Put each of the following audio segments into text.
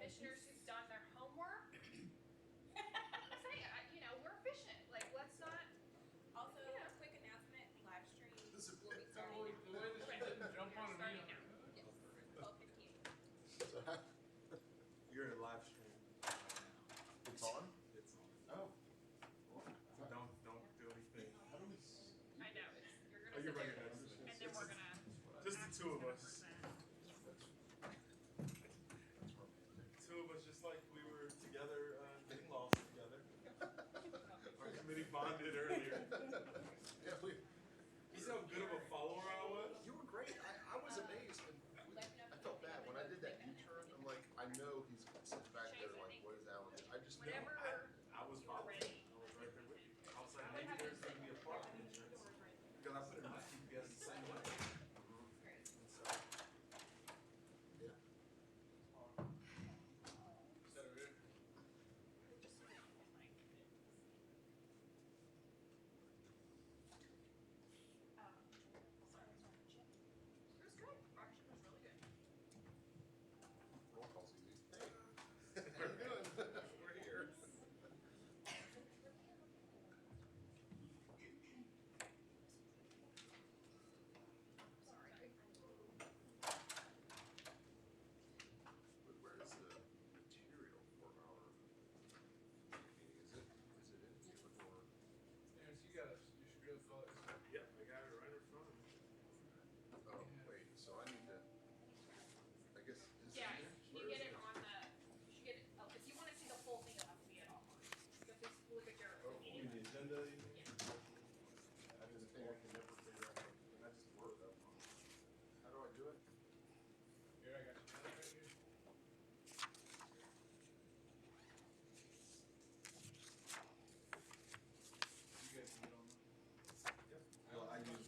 commissioners who've done their homework. I'm saying, we're efficient, like, let's not, Also, Yeah. quick announcement, live stream This is- will be The starting way now. that she didn't jump on me. Starting now. Yes, 12:15. So how, You're in live stream right now. it's on? It's on. Oh. So don't do anything. How do we? I know, you're Oh, gonna you're sit right there, next to me. and then we're gonna. Just the two of us. That's romantic. Two of us, just like we were together, getting lost together. Our committee bonded earlier. Yeah, we, You see how good of a follower I was? you were great. I was amazed. And I felt bad when I did that U-turn. I'm like, I know he's sitting back there like, what is Alan doing? I just know. Whenever I was you're following. ready. I was right there with you. I was like, maybe there's gonna be a parking entrance. Because I put in my GPS the same way. And so, Yeah. Is that it? It was good, actually, it was really good. Roll call's easy. Hey, how you doing? We're here. Sorry. But where is the material for our meeting? Is it in here or? Terrence, you should be able to follow this. yep, I got it right in front of me. Oh, wait, so I need to, I guess. is it Yeah, in there? you Where get is it on the, you should get it, if you wanna see the full thing, it'll have to be it online. So just look at your Oh, You meeting. mean the agenda, you mean? Yeah. That is the thing I can never figure out. Can I just work up on? How do I do it? Here, I got you. Right here. You guys can get on. Well, I use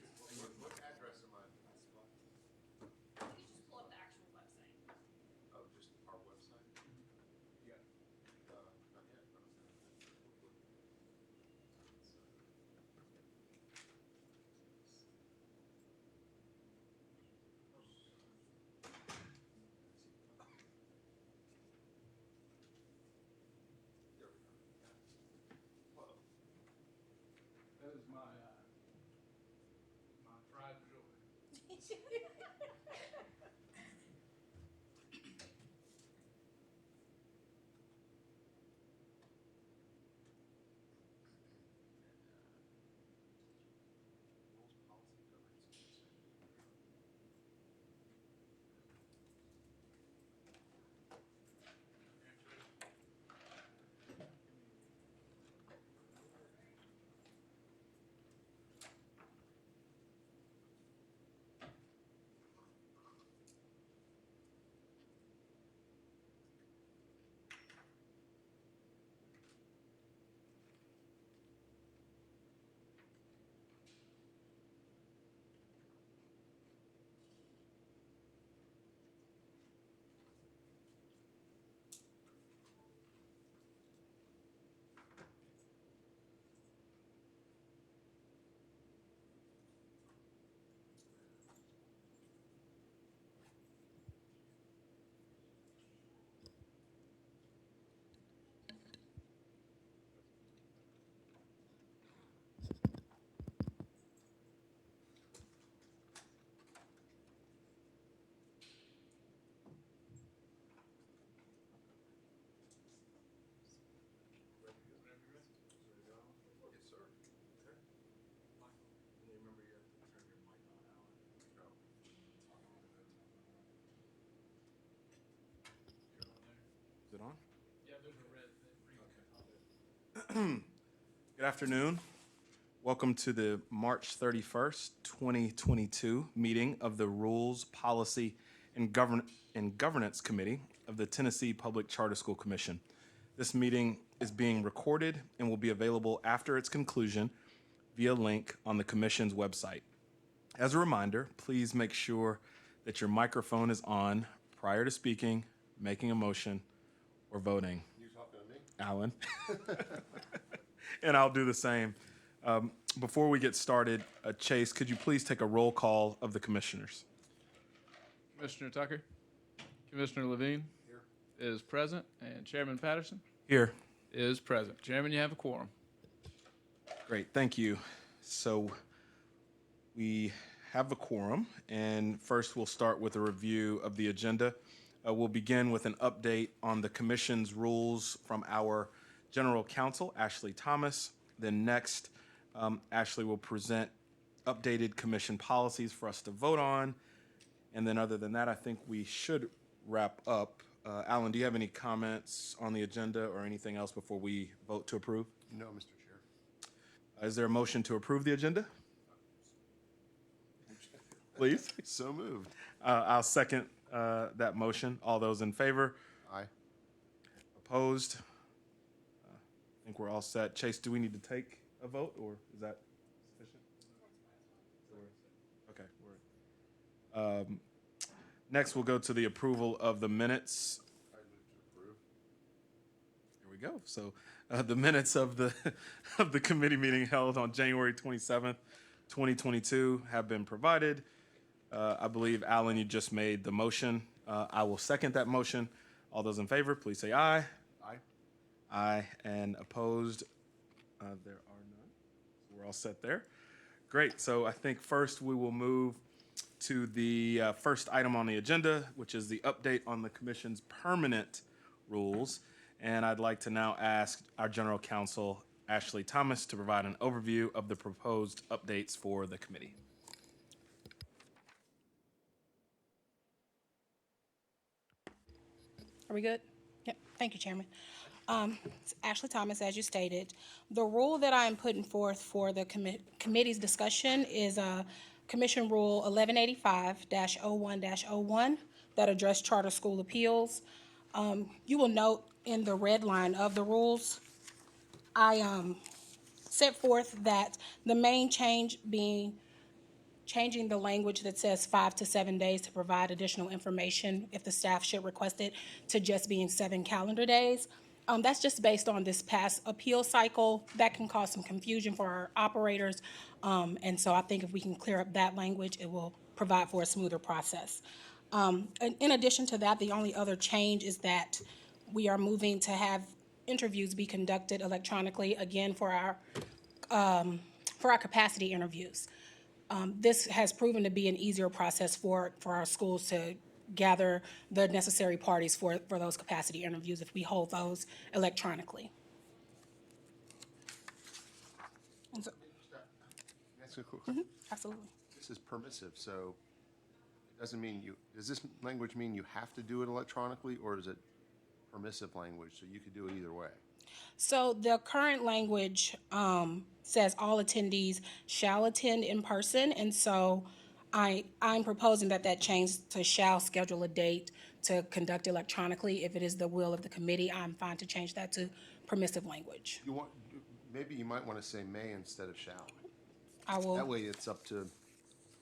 What address am I? You can just pull up the actual website. Oh, just our website? Yeah. Not yet. but I'm gonna- There we go. Whoa. That is my pride and joy. Rules, policy, governance, and consent. Ready to go? Whenever you're ready. Ready to go? Yes, sir. Okay. And you remember you have to turn your mic on, Alan. No. You're on there. Is it on? Yeah, there's a red thing. Good afternoon. Welcome to the March 31st, 2022 meeting of the Rules, Policy, and Governance Committee of the Tennessee Public Charter School Commission. This meeting is being recorded and will be available after its conclusion via link on the Commission's website. As a reminder, please make sure that your microphone is on prior to speaking, making a motion, or voting. You talking to me? Alan. And I'll do the same. Before we get started, Chase, could you please take a roll call of the commissioners? Commissioner Tucker, Commissioner Levine, Here. is present, and Chairman Patterson Here. is present. Chairman, you have a quorum. Great, thank you. So we have a quorum, and first we'll start with a review of the agenda. We'll begin with an update on the commission's rules from our general counsel, Ashley Thomas. Then next, Ashley will present updated commission policies for us to vote on. And then other than that, I think we should wrap up. Alan, do you have any comments on the agenda or anything else before we vote to approve? No, Mr. Chair. Is there a motion to approve the agenda? Please. So moved. I'll second that motion. All those in favor? Aye. Opposed? I think we're all set. Chase, do we need to take a vote, or is that sufficient? Okay. Next, we'll go to the approval of the minutes. I move to approve. Here we go. So the minutes of the of the committee meeting held on January 27th, 2022 have been provided. I believe, Alan, you just made the motion. I will second that motion. All those in favor, please say aye. Aye. Aye. And opposed? There are none. So we're all set there. Great. So I think first we will move to the first item on the agenda, which is the update on the commission's permanent rules. And I'd like to now ask our general counsel, Ashley Thomas, to provide an overview of the proposed updates for the committee. Are we good? Yep. Thank you, Chairman. It's Ashley Thomas, as you stated. The rule that I am putting forth for the committee's discussion is Commission Rule 1185-01-01 that address charter school appeals. You will note in the red line of the rules, I set forth that the main change being changing the language that says 5 to 7 days to provide additional information if the staff should request it to just being 7 calendar days. That's just based on this past appeal cycle. That can cause some confusion for our operators. And so I think if we can clear up that language, it will provide for a smoother process. And in addition to that, the only other change is that we are moving to have interviews be conducted electronically, again, for our capacity interviews. This has proven to be an easier process for our schools to gather the necessary parties for those capacity interviews if we hold those electronically. And so, Can I ask a quick question? absolutely. This is permissive, so it doesn't mean does this language mean you have to do it electronically, or is it permissive language, so you could do it either way? So the current language says all attendees shall attend in person, and so I'm proposing that change to shall schedule a date to conduct electronically. If it is the will of the committee, I'm fine to change that to permissive language. Maybe you might want to say may instead of shall. I will. That way it's up to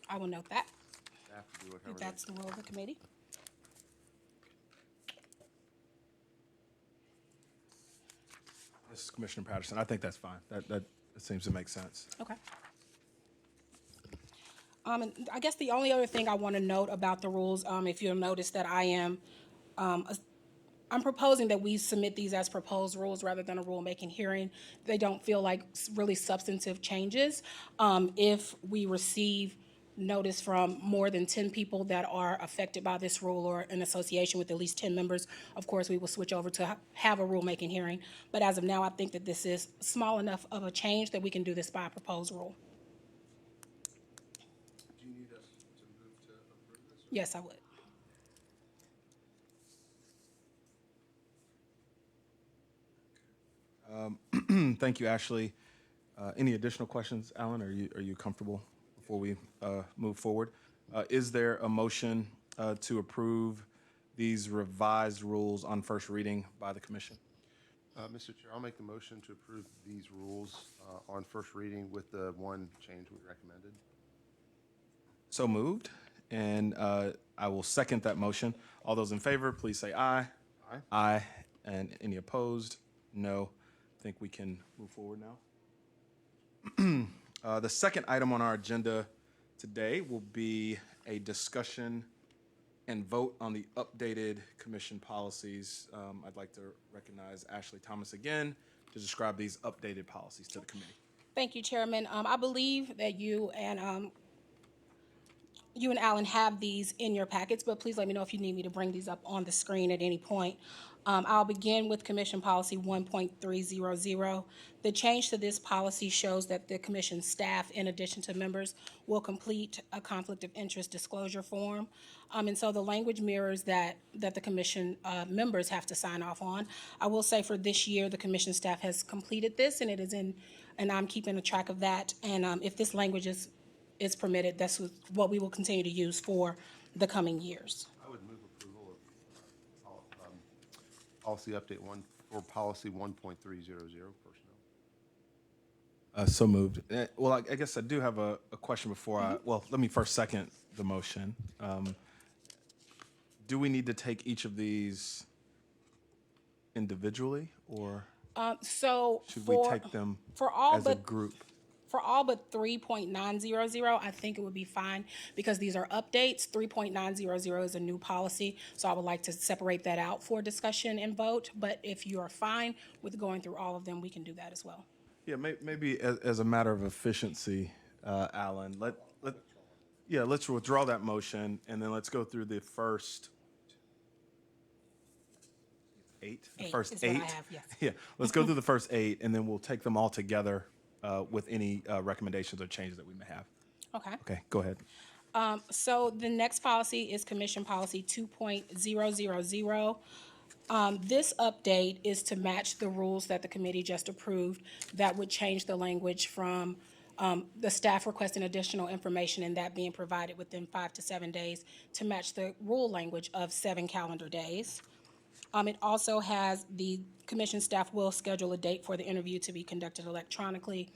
I will note that. staff to do whatever. If that's the will of the committee. This is Commissioner Patterson. I think that's fine. That seems to make sense. Okay. And I guess the only other thing I want to note about the rules, if you'll notice that I'm proposing that we submit these as proposed rules rather than a rulemaking hearing. They don't feel like really substantive changes. If we receive notice from more than 10 people that are affected by this rule or in association with at least 10 members, of course, we will switch over to have a rulemaking hearing. But as of now, I think that this is small enough of a change that we can do this by a proposed rule. Do you need us to move to approve this? Yes, I would. Thank you, Ashley. Any additional questions, Alan? Are you comfortable before we move forward? Is there a motion to approve these revised rules on first reading by the commission? Mr. Chair, I'll make the motion to approve these rules on first reading with the one change we recommended. So moved, and I will second that motion. All those in favor, please say aye. Aye. Aye. And any opposed? No. I think we can move forward now. The second item on our agenda today will be a discussion and vote on the updated commission policies, I'd like to recognize Ashley Thomas again to describe these updated policies to the committee. Thank you, Chairman. I believe that you and Alan have these in your packets, but please let me know if you need me to bring these up on the screen at any point. I'll begin with Commission Policy 1.300. The change to this policy shows that the commission staff, in addition to members, will complete a conflict of interest disclosure form. And so the language mirrors that the commission members have to sign off on. I will say for this year, the commission staff has completed this, and it is in, and I'm keeping a track of that. And if this language is permitted, that's what we will continue to use for the coming years. I would move approval of policy update one for policy 1.300 personnel. So moved. Well, I guess I do have a question before well, let me first second the motion. Do we need to take each of these individually, or So should we take them for all as a but group? For all but 3.900, I think it would be fine because these are updates. 3.900 is a new policy, so I would like to separate that out for discussion and vote. But if you are fine with going through all of them, we can do that as well. Yeah, maybe as a matter of efficiency, Alan, let's withdraw that motion, and then let's go through the first eight. The Eight first is what I eight. have, yes. Yeah, let's go through the first eight, and then we'll take them all together with any recommendations or changes that we may have. Okay. Okay, go ahead. So the next policy is Commission Policy 2.000. This update is to match the rules that the committee just approved that would change the language from the staff requesting additional information and that being provided within 5 to 7 days to match the rule language of 7 calendar days. It also has the commission staff will schedule a date for the interview to be conducted electronically.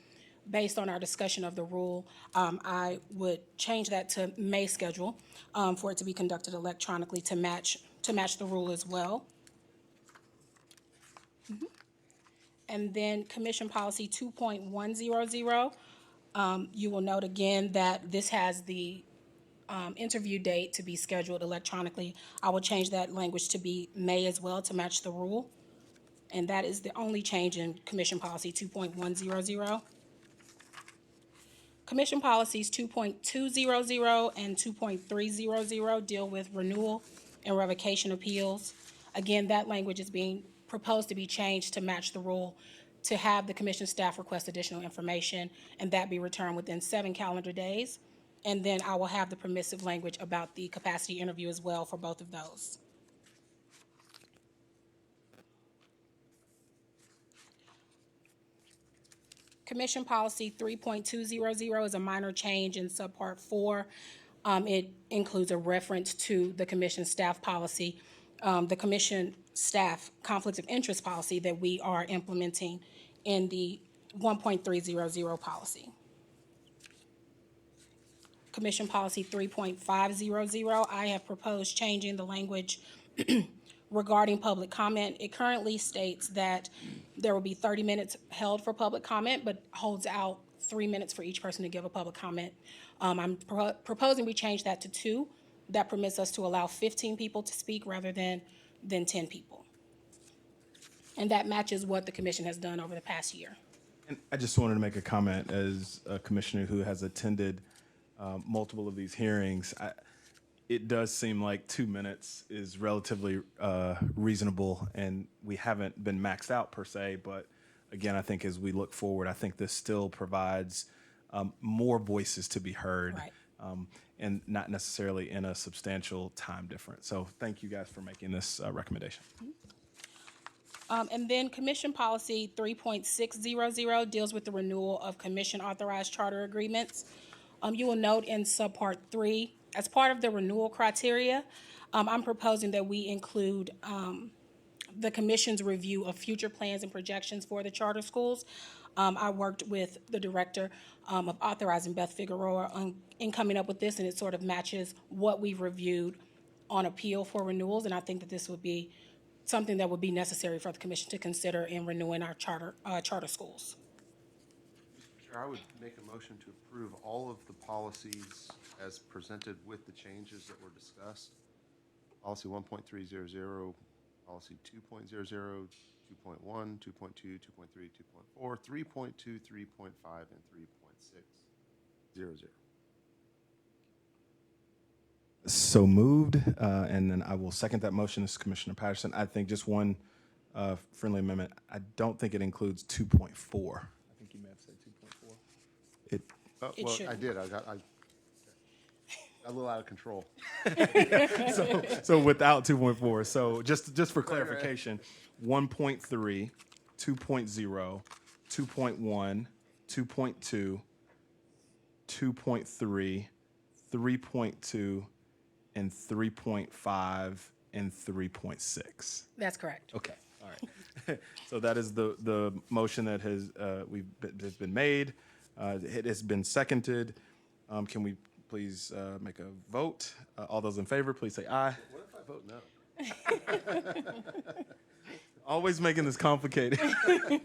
Based on our discussion of the rule, I would change that to may schedule for it to be conducted electronically to match the rule as well. And then Commission Policy 2.100, you will note again that this has the interview date to be scheduled electronically. I will change that language to be may as well to match the rule. And that is the only change in Commission Policy 2.100. Commission Policies 2.200 and 2.300 deal with renewal and revocation appeals. Again, that language is being proposed to be changed to match the rule to have the commission staff request additional information and that be returned within 7 calendar days. And then I will have the permissive language about the capacity interview as well for both of those. Commission Policy 3.200 is a minor change in Subpart 4. It includes a reference to the commission staff policy, the commission staff conflict of interest policy that we are implementing in the 1.300 policy. Commission Policy 3.500, I have proposed changing the language regarding public comment. It currently states that there will be 30 minutes held for public comment, but holds out 3 minutes for each person to give a public comment. I'm proposing we change that to 2. That permits us to allow 15 people to speak rather than 10 people. And that matches what the commission has done over the past year. And I just wanted to make a comment as a commissioner who has attended multiple of these hearings. It does seem like 2 minutes is relatively reasonable, and we haven't been maxed out per se. But again, I think as we look forward, I think this still provides more voices to be heard, Right. and not necessarily in a substantial time difference. So thank you guys for making this recommendation. And then Commission Policy 3.600 deals with the renewal of commission authorized charter agreements. You will note in Subpart 3, as part of the renewal criteria, I'm proposing that we include the commission's review of future plans and projections for the charter schools. I worked with the director of authorizing, Beth Figueroa, in coming up with this, and it sort of matches what we've reviewed on appeal for renewals, and I think that this would be something that would be necessary for the commission to consider in renewing our charter schools. Mr. Chair, I would make a motion to approve all of the policies as presented with the changes that were discussed. policy 1.300, policy 2.00, 2.1, 2.2, 2.3, 2.4, 3.2, 3.5, and 3.600. So moved, and then I will second that motion. This is Commissioner Patterson. I think just one friendly amendment. I don't think it includes 2.4. I think you may have said 2.4. It, Oh, It well, I shouldn't. did. I got a little out of control. so without 2.4. So just for clarification, 1.3, 2.0, 2.1, 2.2, 2.3, 3.2, and 3.5, and 3.6. That's correct. Okay, all right. So that is the motion that has has been made. It has been seconded. Can we please make a vote? All those in favor, please say aye. What if I vote no? Always making this complicated. I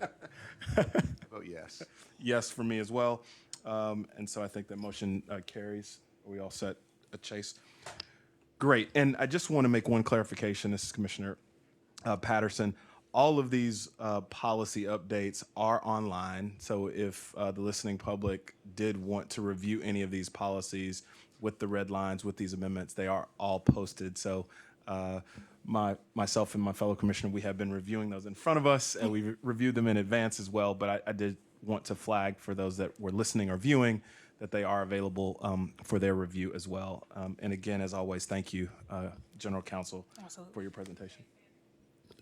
vote yes. Yes, for me as well. And so I think that motion carries. Are we all set, Chase? Great. And I just want to make one clarification. This is Commissioner Patterson. All of these policy updates are online. So if the listening public did want to review any of these policies with the red lines, with these amendments, they are all posted. So myself and my fellow commissioner, we have been reviewing those in front of us, and we reviewed them in advance as well. But I did want to flag for those that were listening or viewing that they are available for their review as well. And again, as always, thank you, General Counsel, Absolutely. for your presentation.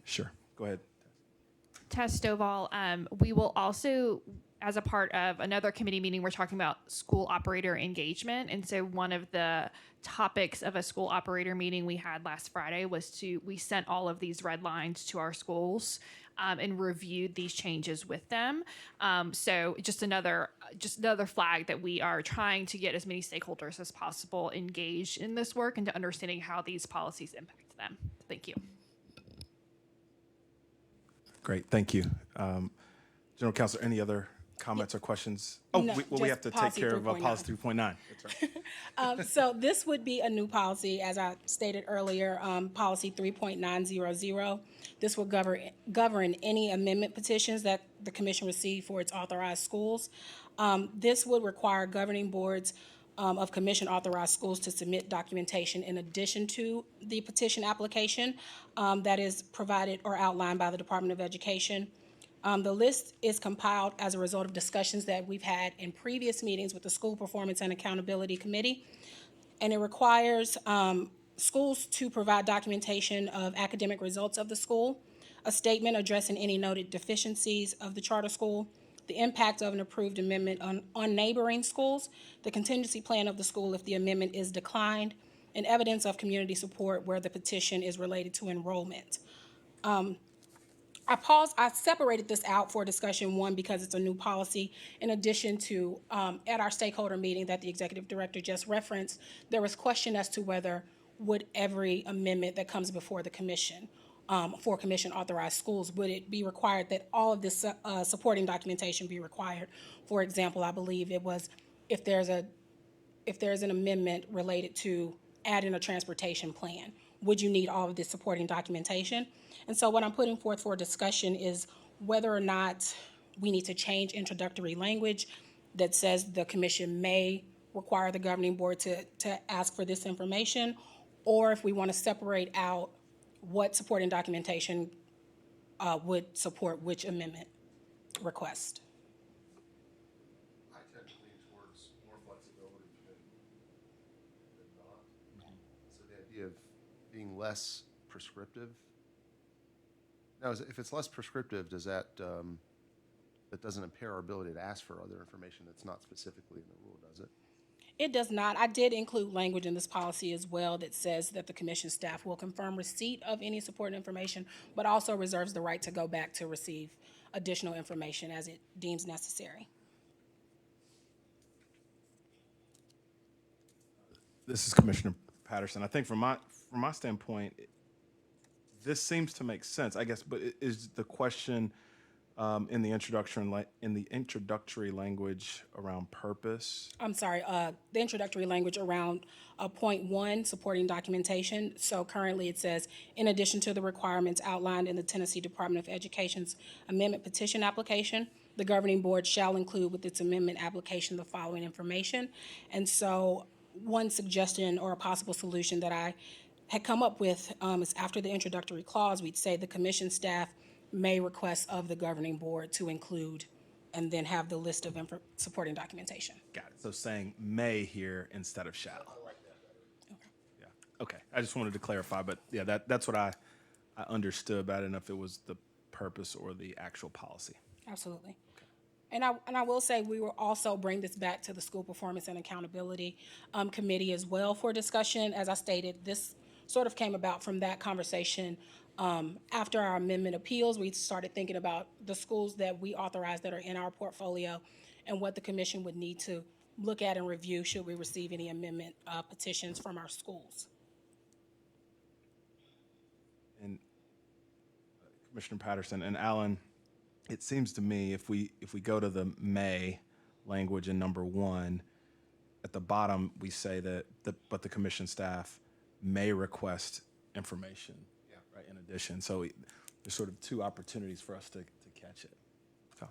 Sure. Go ahead. Tess Stovall, we will also, as a part of another committee meeting, we're talking about school operator engagement. And so one of the topics of a school operator meeting we had last Friday was we sent all of these red lines to our schools and reviewed these changes with them. So just another flag that we are trying to get as many stakeholders as possible engaged in this work and to understanding how these policies impact them. Thank you. Great, thank you. General Counsel, any other comments or questions? Oh, No, we just have to take policy care of 3.9. policy 3.9. That's right. So this would be a new policy, as I stated earlier, policy 3.900. This will govern any amendment petitions that the commission receive for its authorized schools. This would require governing boards of commission authorized schools to submit documentation in addition to the petition application that is provided or outlined by the Department of Education. The list is compiled as a result of discussions that we've had in previous meetings with the School Performance and Accountability Committee. And it requires schools to provide documentation of academic results of the school, a statement addressing any noted deficiencies of the charter school, the impact of an approved amendment on neighboring schools, the contingency plan of the school if the amendment is declined, and evidence of community support where the petition is related to enrollment. I separated this out for discussion, one, because it's a new policy. In addition to, at our stakeholder meeting that the executive director just referenced, there was question as to whether would every amendment that comes before the commission, for commission authorized schools, would it be required that all of this supporting documentation be required? For example, I believe it was if there's an amendment related to adding a transportation plan, would you need all of this supporting documentation? And so what I'm putting forth for discussion is whether or not we need to change introductory language that says the commission may require the governing board to ask for this information, or if we want to separate out what supporting documentation would support which amendment request. I tend to lean towards more flexibility than not. So the idea of being less prescriptive. Now, if it's less prescriptive, does that doesn't impair our ability to ask for other information that's not specifically in the rule, does it? It does not. I did include language in this policy as well that says that the commission staff will confirm receipt of any supporting information, but also reserves the right to go back to receive additional information as it deems necessary. This is Commissioner Patterson. I think from my standpoint, this seems to make sense, I guess, but is the question, In the introductory language around purpose. I'm sorry, the introductory language around point one, supporting documentation. So currently it says, in addition to the requirements outlined in the Tennessee Department of Education's amendment petition application, the governing board shall include with its amendment application the following information. And so one suggestion or a possible solution that I had come up with is after the introductory clause, we'd say the commission staff may request of the governing board to include, and then have the list of supporting documentation. Got it. So saying may here instead of shall. I like that better. Yeah, okay. I just wanted to clarify, but yeah, that's what I understood, but I didn't know if it was the purpose or the actual policy. Absolutely. And I will say, we will also bring this back to the School Performance and Accountability Committee as well for discussion. As I stated, this sort of came about from that conversation. After our amendment appeals, we started thinking about the schools that we authorize that are in our portfolio and what the commission would need to look at and review should we receive any amendment petitions from our schools. And Commissioner Patterson and Alan, it seems to me if we go to the may language in number one, at the bottom we say that but the commission staff may request information. Right, in addition. So there's sort of two opportunities for us to catch it. So.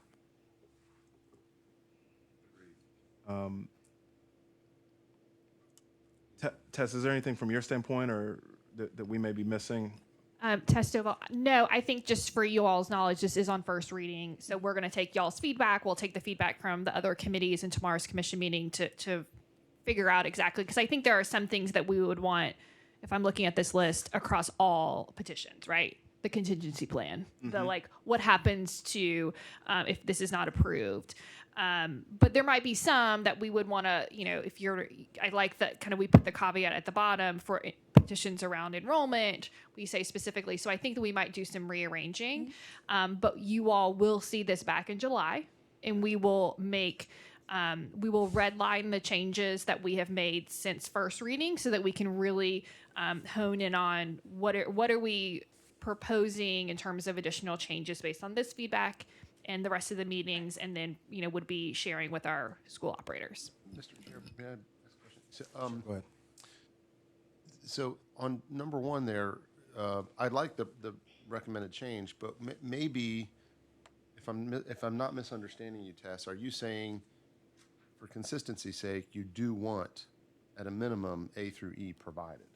Tess, is there anything from your standpoint or that we may be missing? Testoval, no, I think just for you all's knowledge, this is on first reading. So we're going to take y'all's feedback. We'll take the feedback from the other committees in tomorrow's commission meeting to figure out exactly, because I think there are some things that we would want, if I'm looking at this list, across all petitions, right? The contingency plan, the like, what happens to if this is not approved? But there might be some that we would want to, I like that kind of we put the caveat at the bottom for petitions around enrollment. We say specifically, so I think that we might do some rearranging. But you all will see this back in July, and we will redline the changes that we have made since first reading so that we can really hone in on what are we proposing in terms of additional changes based on this feedback and the rest of the meetings, and then would be sharing with our school operators. Mr. Chair, may I ask a question? So, Go ahead. so on number one there, I like the recommended change, but maybe if I'm not misunderstanding you, Tess, are you saying, for consistency's sake, you do want, at a minimum, A through E provided,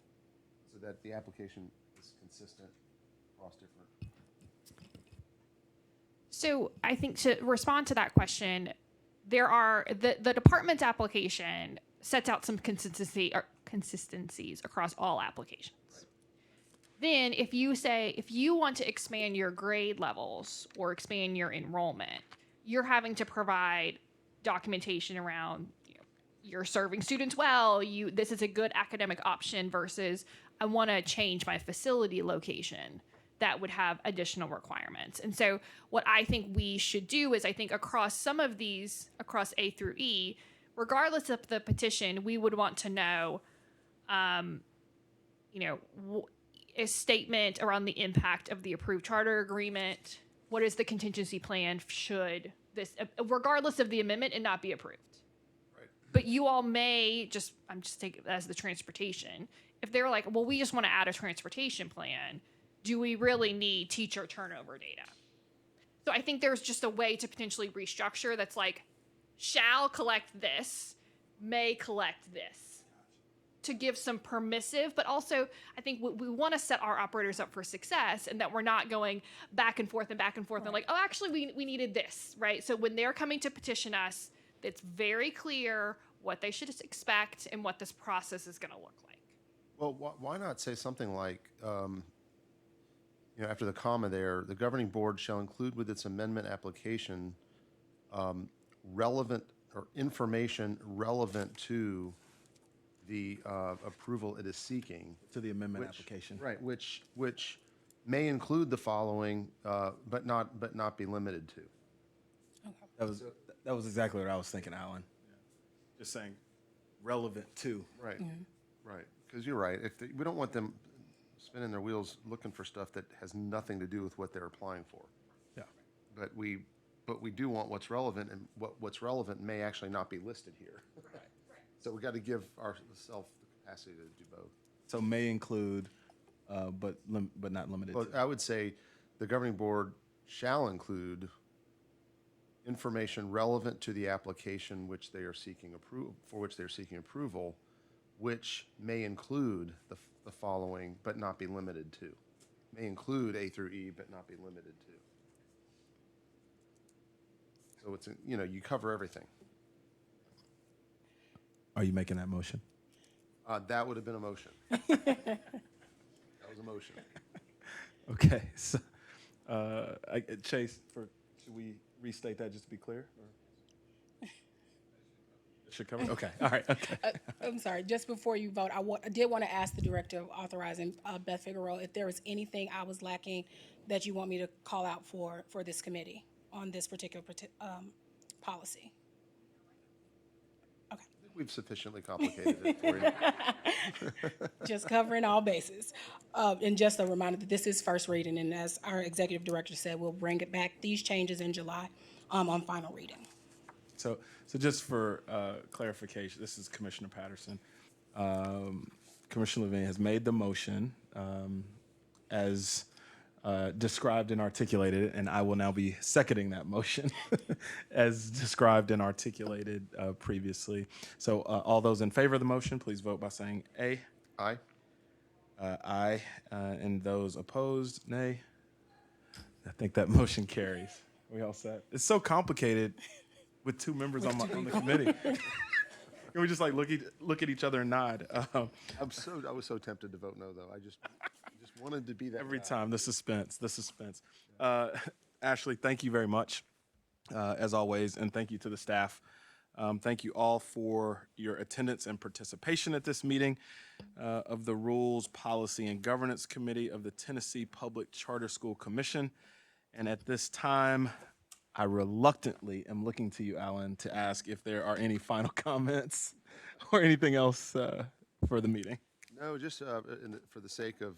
so that the application is consistent across different? So I think to respond to that question, there are the department's application sets out some consistencies across all applications. Right. Then if you want to expand your grade levels or expand your enrollment, you're having to provide documentation around you're serving students well, this is a good academic option versus I want to change my facility location. That would have additional requirements. And so what I think we should do is I think across some of these, across A through E, regardless of the petition, we would want to know, a statement around the impact of the approved charter agreement. What is the contingency plan should this, regardless of the amendment, and not be approved? Right. But you all may I'm just taking it as the transportation. If they're like, well, we just want to add a transportation plan, do we really need teacher turnover data? So I think there's just a way to potentially restructure that's like, shall collect this, may collect this, to give some permissive, but also I think we want to set our operators up for success, and that we're not going back and forth and like, oh, actually we needed this, right? So when they're coming to petition us, it's very clear what they should expect and what this process is going to look like. Well, why not say something like, after the comma there, the governing board shall include with its amendment application relevant or information relevant to the approval it is seeking. To the amendment application. Right, which may include the following, but not be limited to. That was exactly what I was thinking, Alan. Just saying relevant to. Right, right, because you're right. We don't want them spinning their wheels looking for stuff that has nothing to do with what they're applying for. Yeah. but we do want what's relevant, and what's relevant may actually not be listed here. So we got to give ourselves the capacity to do both. So may include, but not limited Well, to. I would say the governing board shall include information relevant to the application which they are seeking for which they're seeking approval, which may include the following, but not be limited to. May include A through E, but not be limited to. So it's, you cover everything. Are you making that motion? That would have been a motion. That was a motion. Okay, so, Chase, should we restate that just to be clear? Or? It should cover, okay, all right, okay. I'm sorry, just before you vote, I did want to ask the Director of Authorizing, Beth Figueroa, if there was anything I was lacking that you want me to call out for this committee on this particular policy. Okay, We've sufficiently complicated it for you. just covering all bases. And just a reminder that this is first reading, and as our Executive Director said, we'll bring it back, these changes in July, on final reading. So just for clarification, this is Commissioner Patterson. Commissioner Levine has made the motion as described and articulated, and I will now be seconding that motion as described and articulated previously. So all those in favor of the motion, please vote by saying aye. Aye. Aye. And those opposed, nay. I think that motion carries. We all set? It's so complicated with two members on the committee. Can we just like look at each other and nod? I was so tempted to vote no, though. I just wanted to be that Every guy. time, the suspense. Ashley, thank you very much, as always, and thank you to the staff. Thank you all for your attendance and participation at this meeting of the Rules, Policy, and Governance Committee of the Tennessee Public Charter School Commission. And at this time, I reluctantly am looking to you, Alan, to ask if there are any final comments or anything else for the meeting. No, just for the sake of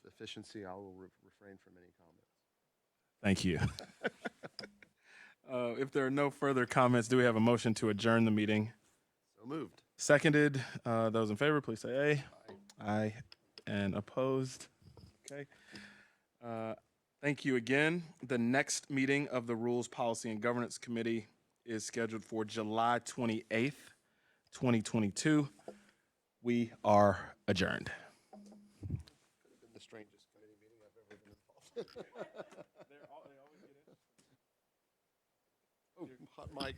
efficiency, I will refrain from any comments. Thank you. If there are no further comments, do we have a motion to adjourn the meeting? So moved. Seconded. Those in favor, please say aye. Aye. And opposed? Okay. Thank you again. The next meeting of the Rules, Policy, and Governance Committee is scheduled for July 28th, 2022. We are adjourned. Been the strangest committee meeting I've ever been involved in. Oh, hot mic.